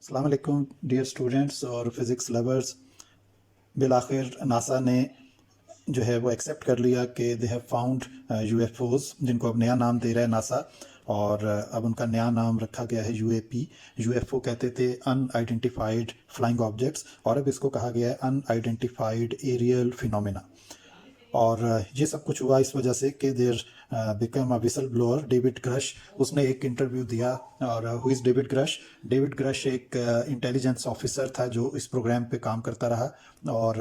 अस्सलाम वालेकुम dear students और फिज़िक्स लवर्स। बिलाखिर नासा ने जो है वो एक्सेप्ट कर लिया कि दे हैव फाउंड यूएफओज, जिनको अब नया नाम दे रहा है नासा, और अब उनका नया नाम रखा गया है यूएपी। यूएफओ कहते थे अनआइडेंटिफाइड फ्लाइंग ऑब्जेक्ट्स, और अब इसको कहा गया है अनआइडेंटिफाइड एरियल फिनोमेना। और ये सब कुछ हुआ इस वजह से कि there become a whistle blower David Grusch. उसने एक इंटरव्यू दिया। और who is David Grusch? David Grusch एक इंटेलिजेंस ऑफिसर था जो इस प्रोग्राम पे काम करता रहा, और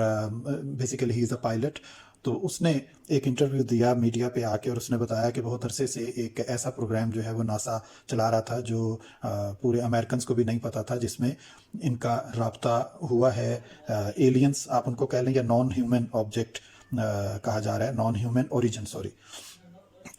basically he is a pilot. तो उसने एक इंटरव्यू दिया मीडिया पे आके, और उसने बताया कि बहुत अरसे से एक ऐसा प्रोग्राम जो है वो नासा चला रहा था जो पूरे अमेरिकन को भी नहीं पता था, जिसमें इनका राब्ता हुआ है एलियंस आप उनको कह लें, या नॉन ह्यूमन ऑब्जेक्ट कहा जा रहा है, नॉन ह्यूमन ओरिजिन, सॉरी।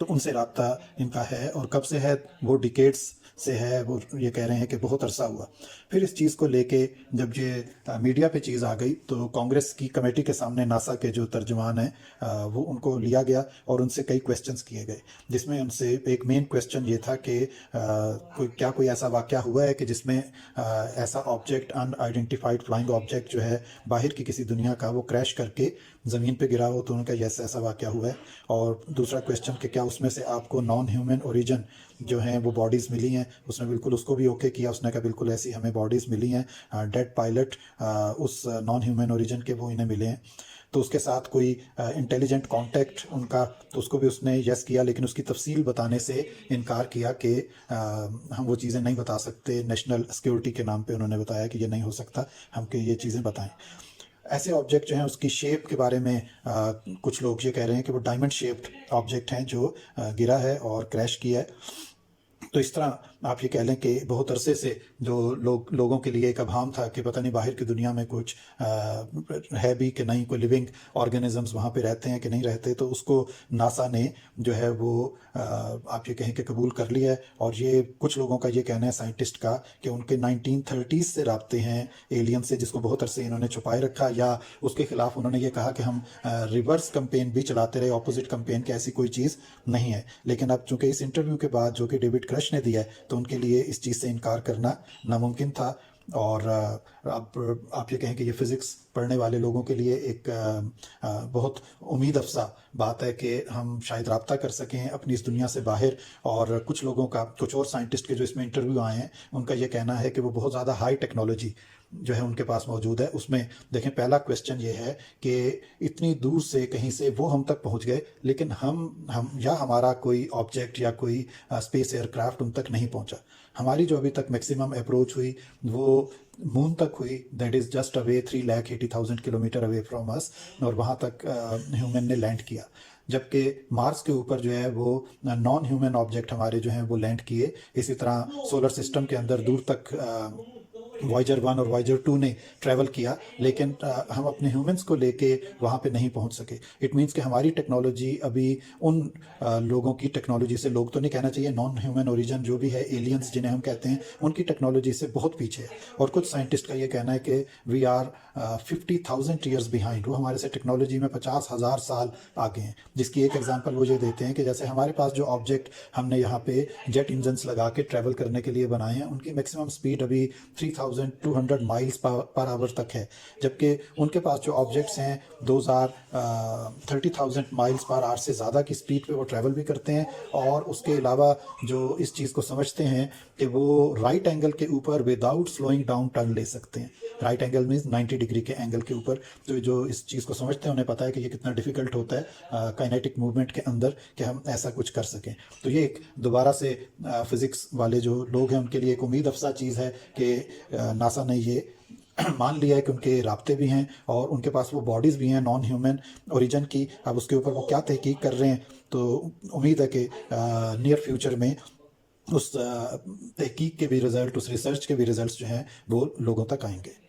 तो उनसे रब्ता इनका है, और कब से है वो डिकेड्स से है। वो ये कह रहे हैं कि बहुत अरसा हुआ। फिर इस चीज़ को लेके जब ये मीडिया पे चीज़ आ गई तो कांग्रेस की कमेटी के सामने नासा के जो तर्जुमान हैं वो उनको लिया गया और उनसे कई क्वेश्चंस किए गए, जिसमें उनसे एक मेन क्वेश्चन ये था कि कोई ऐसा वाक़या हुआ है कि जिसमें ऐसा ऑब्जेक्ट, अनआइडेंटिफाइड फ्लाइंग ऑब्जेक्ट जो है बाहर की किसी दुनिया का, वो क्रैश करके ज़मीन पे गिरा हो। तो उनका यस, ऐसा वाक़या हुआ है। और दूसरा क्वेश्चन कि क्या उसमें से आपको नॉन ह्यूमन ओरिजिन जो हैं वो बॉडीज़ मिली हैं? उसने बिल्कुल उसको भी ओके किया। उसने कहा बिल्कुल ऐसी हमें बॉडीज़ मिली हैं, डेड पायलट उस नॉन ह्यूमन ओरिजिन के वो इन्हें मिले हैं। तो उसके साथ कोई इंटेलिजेंट कांटेक्ट उनका, तो उसको भी उसने यस किया, लेकिन उसकी तफसील बताने से इनकार किया कि हम वो चीज़ें नहीं बता सकते। नेशनल सिक्योरिटी के नाम पे उन्होंने बताया कि ये नहीं हो सकता, हम कि ये चीज़ें बताएं। ऐसे ऑब्जेक्ट जो हैं उसकी शेप के बारे में कुछ लोग ये कह रहे हैं कि वो डायमंड शेप्ड ऑब्जेक्ट हैं जो गिरा है और क्रैश किया है। तो इस तरह आप ये कह लें कि बहुत अरसे से जो लोगों के लिए एक अभाम था कि पता नहीं बाहर की दुनिया में कुछ है भी कि नहीं, कोई लिविंग ऑर्गेनिजम्स वहाँ पे रहते हैं कि नहीं रहते, तो उसको नासा ने जो है वो आप ये कहें कि कबूल कर लिया है। और ये कुछ लोगों का ये कहना है, साइंटिस्ट का, कि उनके 1930s से राब्ते हैं एलियन से, जिसको बहुत अरसे इन्होंने छुपाए रखा, या उसके खिलाफ उन्होंने ये कहा कि हम रिवर्स कंपेन भी चलाते रहे, ऑपोजिट कंपेन, की ऐसी कोई चीज़ नहीं है। लेकिन अब चूंकि इस इंटरव्यू के बाद जो कि डेविड क्रश ने दिया है, तो उनके लिए इस चीज़ से इनकार करना नामुमकिन था। और अब आप ये कहें कि ये फ़िज़िक्स पढ़ने वाले लोगों के लिए एक बहुत उम्मीद अफसा बात है कि हम शायद रब्ता कर सकें अपनी इस दुनिया से बाहर। और कुछ लोगों का, कुछ और साइंटिस्ट के जो इसमें इंटरव्यू आए हैं, उनका ये कहना है कि वो बहुत ज़्यादा हाई टेक्नोलॉजी जो है उनके पास मौजूद है। उसमें देखें, पहला क्वेश्चन ये है कि इतनी दूर से कहीं से वो हम तक पहुंच गए, लेकिन हम या हमारा कोई ऑब्जेक्ट या कोई स्पेस एयरक्राफ्ट उन तक नहीं पहुंचा। हमारी जो अभी तक मैक्सिमम अप्रोच हुई वो मून तक हुई, that is just away 3,80,000 kilometre away from us, और वहाँ तक ह्यूमन ने लैंड किया। जबकि मार्स के ऊपर जो है वो नॉन ह्यूमन ऑब्जेक्ट हमारे जो हैं वो लैंड किए। इसी तरह सोलर सिस्टम के अंदर दूर तक वॉयजर 1 और वॉयजर 2 ने ट्रैवल किया, लेकिन हम अपने ह्यूमंस को लेके वहाँ पे नहीं पहुँच सके। इट मीन्स कि हमारी टेक्नोलॉजी अभी उन लोगों की टेक्नोलॉजी से, लोग तो नहीं कहना चाहिए, नॉन ह्यूमन ओरिजिन जो भी है, एलियंस जिन्हें हम कहते हैं, उनकी टेक्नोलॉजी से बहुत पीछे है। और कुछ साइंटिस्ट का ये कहना है कि वी आर 50,000 ईयर्स बिहाइंड, वो हमारे से टेक्नोलॉजी में 50,000 साल आगे हैं। जिसकी एक एग्जांपल वो ये देते हैं कि जैसे हमारे पास जो ऑब्जेक्ट हमने यहाँ पे जेट इंजन्स लगा के ट्रैवल करने के लिए बनाए हैं, उनकी मैक्सिमम स्पीड अभी 3,200 माइल्स पर आवर तक है। जबकि उनके पास जो ऑब्जेक्ट्स हैं 30,000 माइल्स पर आवर से ज़्यादा की स्पीड पे वो ट्रैवल भी करते हैं। और उसके अलावा जो इस चीज़ को समझते हैं कि वो राइट एंगल के ऊपर विदाउट स्लोइंग डाउन टर्न ले सकते हैं। राइट एंगल मीन्स 90 डिग्री के एंगल के ऊपर। तो जो इस चीज़ को समझते हैं उन्हें पता है कि ये कितना डिफ़िकल्ट होता है काइनेटिक मूवमेंट के अंदर कि हम ऐसा कुछ कर सकें। तो ये एक दोबारा से फिज़िक्स वाले जो लोग हैं उनके लिए एक उम्मीद अफसा चीज़ है कि नासा ने ये मान लिया है कि उनके राब्ते भी हैं और उनके पास वो बॉडीज़ भी हैं नॉन ह्यूमन ओरिजिन की। अब उसके ऊपर वो क्या तहकीक कर रहे हैं, तो उम्मीद है कि नियर फ्यूचर में उस तहकीक के भी रिज़ल्ट, उस रिसर्च के भी रिज़ल्ट जो हैं वो लोगों तक आएंगे।